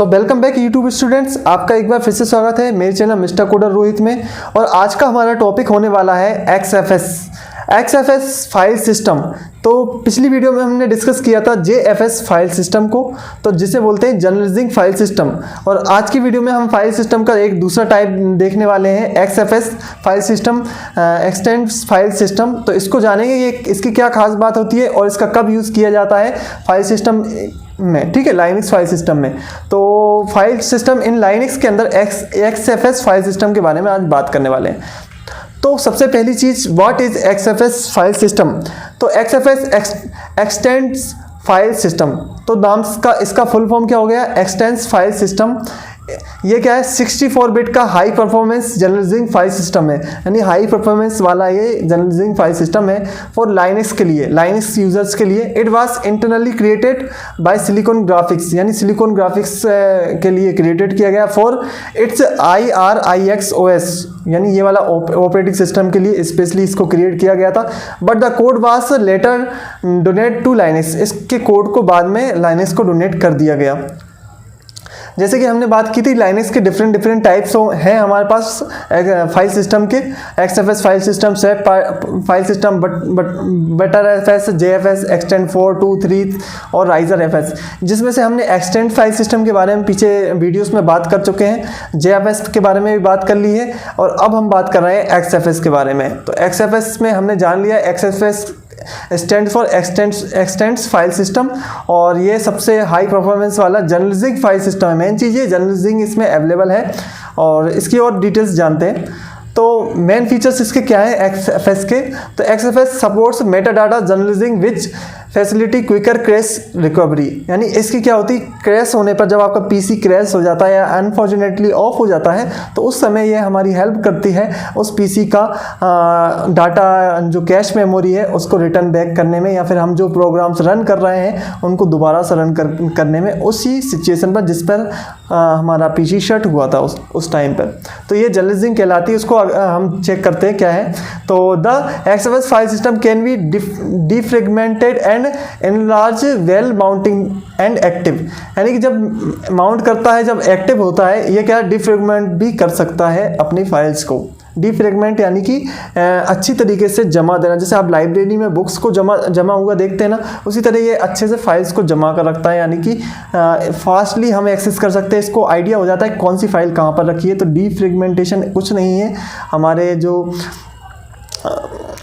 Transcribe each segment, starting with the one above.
Welcome back YouTube students, आपका एक बार फिर से स्वागत है मेरे चैनल मिस्टर कोडर रोहित में। और आज का हमारा टॉपिक होने वाला है एक्सएफएस फाइल सिस्टम। तो पिछली वीडियो में हमने डिस्कस किया था जेएफएस फाइल सिस्टम को, तो जिसे बोलते हैं जर्नलाइजिंग फाइल सिस्टम। और आज की वीडियो में हम फाइल सिस्टम का एक दूसरा टाइप देखने वाले हैं, XFS file system, extends file system. तो इसको जानेंगे ये इसकी क्या खास बात होती है और इसका कब यूज़ किया जाता है फाइल सिस्टम में, ठीक है, लाइनक्स फाइल सिस्टम में। तो फाइल सिस्टम इन लाइनक्स के अंदर एक्सएफएस फाइल सिस्टम के बारे में आज बात करने वाले हैं। तो सबसे पहली चीज़, what is XFS file system. तो एक्सएफएस एक्सटेंड्स फाइल सिस्टम, तो नाम का इसका फुल फॉर्म क्या हो गया, एक्सटेंड्स फाइल सिस्टम। ये क्या है, 64 बिट का high performance journalising file system है, यानी हाई परफॉर्मेंस वाला ये जर्नलाइजिंग फाइल सिस्टम है फॉर लाइनक्स के लिए, लाइनक्स यूजर्स के लिए। It was internally created by silicon graphics, यानी सिलिकॉन ग्राफिक्स के लिए क्रिएटेड किया गया फॉर इट्स IRIX OS, यानी ये वाला ऑपरेटिंग सिस्टम के लिए स्पेशली इसको क्रिएट किया गया था। But the code was later donate to Linux, इसके कोड को बाद में लाइनक्स को डोनेट कर दिया गया। जैसे कि हमने बात की थी, लाइनक्स के डिफरेंट टाइप्स हैं हमारे पास फाइल सिस्टम के, XFS file system, set file system, butter FS, JFS, extend 4, 2, 3 और राइजर एफएस। जिसमें से हमने एक्सटेंड फाइल सिस्टम के बारे में पीछे वीडियोस में बात कर चुके हैं, जेएफएस के बारे में भी बात कर ली है, और अब हम बात कर रहे हैं एक्सएफएस के बारे में। तो एक्सएफएस में हमने जान लिया XFS stand for extends file system, और ये सबसे हाई परफॉर्मेंस वाला जर्नलाइजिंग फाइल सिस्टम है। मेन चीज़ ये जर्नलाइजिंग इसमें अवेलेबल है, और इसकी और डिटेल्स जानते हैं। तो मेन फीचर्स इसके क्या है एक्सएफएस के। तो XFS supports Meta data journalising विच फैसिलिटी क्विकर क्रैश रिकवरी, यानी इसकी क्या होती है, क्रैश होने पर जब आपका पीसी क्रैश हो जाता है या अनफॉर्चुनेटली ऑफ हो जाता है, तो उस समय ये हमारी हेल्प करती है उस पीसी का डाटा जो कैश मेमोरी है उसको रिटर्न बैक करने में, या फिर हम जो प्रोग्राम्स रन कर रहे हैं उनको दोबारा से रन करने में उसी सिचुएशन पर जिस पर हमारा पीसी शट हुआ था उस टाइम पर। तो ये जर्नलाइजिंग कहलाती है। उसको हम चेक करते हैं क्या है। तो the XFS file system can be defragmented and enlarge well mounting and active, यानी कि जब माउंट करता है, जब एक्टिव होता है, ये क्या डिफ्रेगमेंट भी कर सकता है अपनी फाइल्स को। डिफ्रेगमेंट यानी कि अच्छी तरीके से जमा देना, जैसे आप लाइब्रेरी में बुक्स को जमा हुआ देखते हैं ना, उसी तरह ये अच्छे से फाइल्स को जमा कर रखता है, यानी कि फास्टली हम एक्सेस कर सकते हैं। इसको आइडिया हो जाता है कौन सी फाइल कहाँ पर रखी है। तो डिफ्रेगमेंटेशन कुछ नहीं है, हमारे जो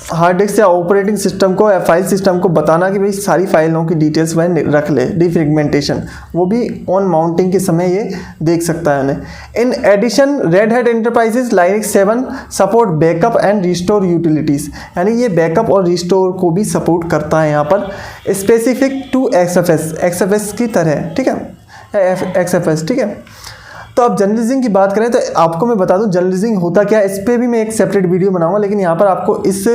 हार्ड डिस्क या ऑपरेटिंग सिस्टम को या फाइल सिस्टम को बताना कि भाई सारी फाइलों की डिटेल्स वह रख ले। डिफ्रेगमेंटेशन वो भी ऑन माउंटिंग के समय ये देख सकता है उन्हें। In addition Red Hat Enterprises Linux 7 support backup and restore utilities, यानी ये बैकअप और रिस्टोर को भी सपोर्ट करता है यहाँ पर, स्पेसिफिक टू एक्सएफएस की तरह, ठीक है, एक्सएफएस, ठीक है। तो अब जर्नलाइजिंग की बात करें तो आपको मैं बता दूं जर्नलाइजिंग होता क्या है, इस पर भी मैं एक सेपरेट वीडियो बनाऊंगा, लेकिन यहाँ पर आपको इस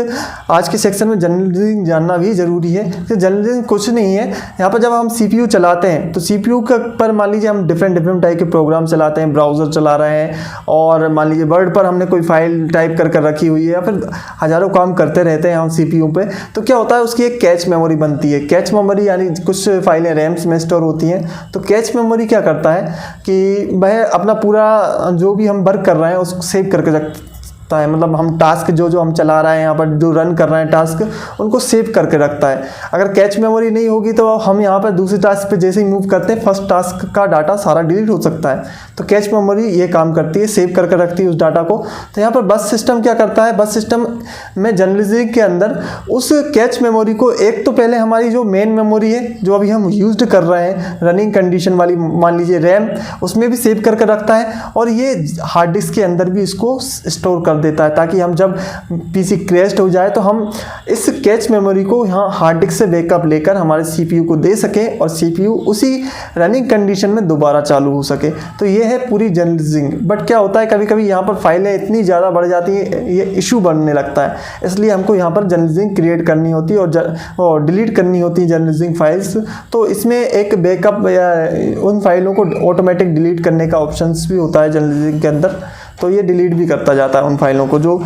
आज के सेक्शन में जर्नलाइजिंग जानना भी ज़रूरी है। तो जर्नलाइजिंग कुछ नहीं है, यहाँ पर जब हम CPU चलाते हैं तो CPU पर मान लीजिए हम डिफरेंट टाइप के प्रोग्राम चलाते हैं, ब्राउज़र चला रहे हैं, और मान लीजिए वर्ड पर हमने कोई फाइल टाइप कर रखी हुई है, या फिर हज़ारों काम करते रहते हैं हम CPU पे। तो क्या होता है, उसकी एक कैच मेमोरी बनती है। कैच मेमोरी यानी कुछ फाइलें रैम्स में स्टोर होती हैं। तो कैच मेमोरी क्या करता है कि वह अपना पूरा जो भी हम वर्क कर रहे हैं उसको सेव करके रखता है, मतलब हम टास्क जो हम चला रहे हैं, यहाँ पर जो रन कर रहे हैं टास्क, उनको सेव करके रखता है। अगर कैच मेमोरी नहीं होगी तो हम यहाँ पर दूसरे टास्क पे जैसे ही मूव करते हैं, फर्स्ट टास्क का डाटा सारा डिलीट हो सकता है। तो कैच मेमोरी ये काम करती है, सेव करके रखती है उस डाटा को। तो यहाँ पर बस सिस्टम क्या करता है, बस सिस्टम में जर्नलाइजिंग के अंदर उस कैच मेमोरी को, एक तो पहले हमारी जो मेन मेमोरी है जो अभी हम यूज कर रहे हैं रनिंग कंडीशन वाली, मान लीजिए रैम, उसमें भी सेव करके रखता है, और ये हार्ड डिस्क के अंदर भी इसको स्टोर कर देता है, ताकि हम जब पीसी क्रैश्ड हो जाए तो हम इस कैच मेमोरी को यहाँ हार्ड डिस्क से बैकअप लेकर हमारे CPU को दे सकें, और CPU उसी रनिंग कंडीशन में दोबारा चालू हो सके। तो ये है पूरी जर्नलाइजिंग। बट क्या होता है, कभी कभी यहाँ पर फाइलें इतनी ज़्यादा बढ़ जाती हैं, ये इशू बनने लगता है, इसलिए हमको यहाँ पर जर्नलाइजिंग क्रिएट करनी होती है और डिलीट करनी होती है जर्नलाइजिंग फाइल्स। तो इसमें एक बैकअप या उन फाइलों को ऑटोमेटिक डिलीट करने का ऑप्शंस भी होता है जर्नलाइजिंग के अंदर। तो ये डिलीट भी करता जाता है उन फाइलों को जो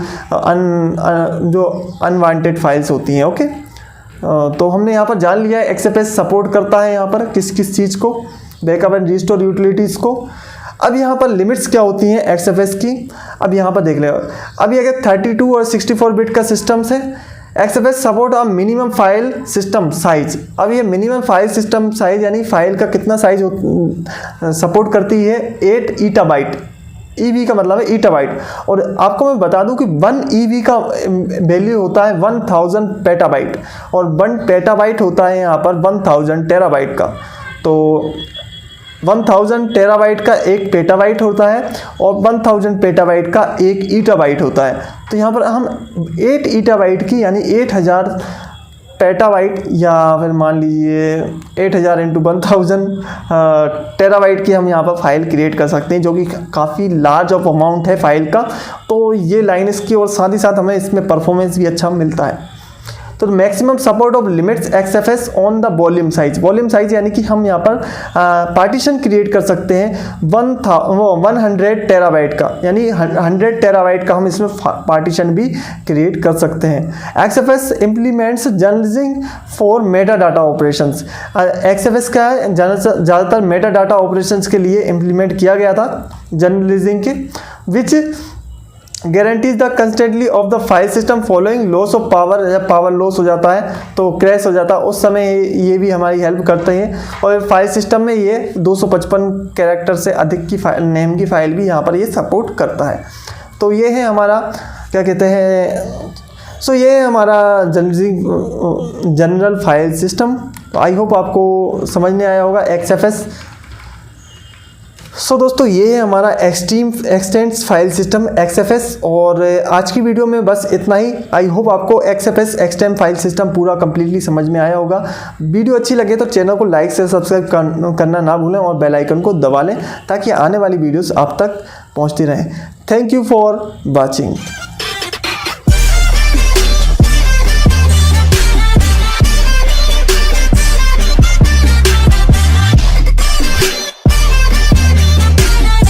अनवांटेड फाइल्स होती हैं। ओके, तो हमने यहाँ पर जान लिया है एक्सएफएस सपोर्ट करता है यहाँ पर किस किस चीज़ को, बैकअप एंड रिस्टोर यूटिलिटीज़ को। अब यहाँ पर लिमिट्स क्या होती हैं XFS की, अब यहाँ पर देख ले। अभी अगर 32 और 64 बिट का सिस्टम्स है, XFS support a minimum file system size. अब ये मिनिमम फाइल सिस्टम साइज यानी फाइल का कितना साइज सपोर्ट करती है, 8 ईटाबाइट। EB का मतलब है ईटाबाइट। और आपको मैं बता दूं कि 1 EB का वैल्यू होता है 1000 पेटाबाइट, और 1 पेटाबाइट होता है यहाँ पर 1000 टेराबाइट का। तो 1000 टेराबाइट का 1 पेटाबाइट होता है और 1000 पेटाबाइट का 1 ईटाबाइट होता है। तो यहाँ पर हम 8 ईटाबाइट की यानी 8000 पेटाबाइट या फिर मान लीजिए 8000 इंटू 1000 टेराबाइट की हम यहाँ पर फाइल क्रिएट कर सकते हैं, जो कि काफ़ी लार्ज ऑफ अमाउंट है फाइल का। तो ये लाइन इसकी, और साथ ही साथ हमें इसमें परफॉर्मेंस भी अच्छा मिलता है। तो maximum support of limits XFS on the volume size. Volume size यानी कि हम यहाँ पर पार्टीशन क्रिएट कर सकते हैं 100 टेराबाइट का, यानी 100 टेराबाइट का हम इसमें पार्टीशन भी क्रिएट कर सकते हैं। XFS implements journaling for meta data operations. XFS क्या है, ज़्यादातर मेटा डाटा ऑपरेशंस के लिए इम्प्लीमेंट किया गया था जर्नलिजिंग के, which guarantees the consistency of the file system following loss of power. जब पावर लॉस हो जाता है तो क्रैश हो जाता है, उस समय ये भी हमारी हेल्प करते हैं। और फाइल सिस्टम में ये 255 कैरेक्टर से अधिक की नेम की फाइल भी यहाँ पर ये सपोर्ट करता है। तो ये है हमारा क्या कहते हैं, ये है हमारा जनरल फाइल सिस्टम। तो आई होप आपको समझ में आया होगा XFS। दोस्तों ये है हमारा एक्सटेंड्स फाइल सिस्टम XFS। और आज की वीडियो में बस इतना ही। आई होप आपको XFS एक्सटेंड फाइल सिस्टम पूरा कंप्लीटली समझ में आया होगा। वीडियो अच्छी लगे तो चैनल को लाइक से सब्सक्राइब करना ना भूलें और बेल आइकन को दबा लें, ताकि आने वाली वीडियोस आप तक पहुंचती रहें। Thank you for watching.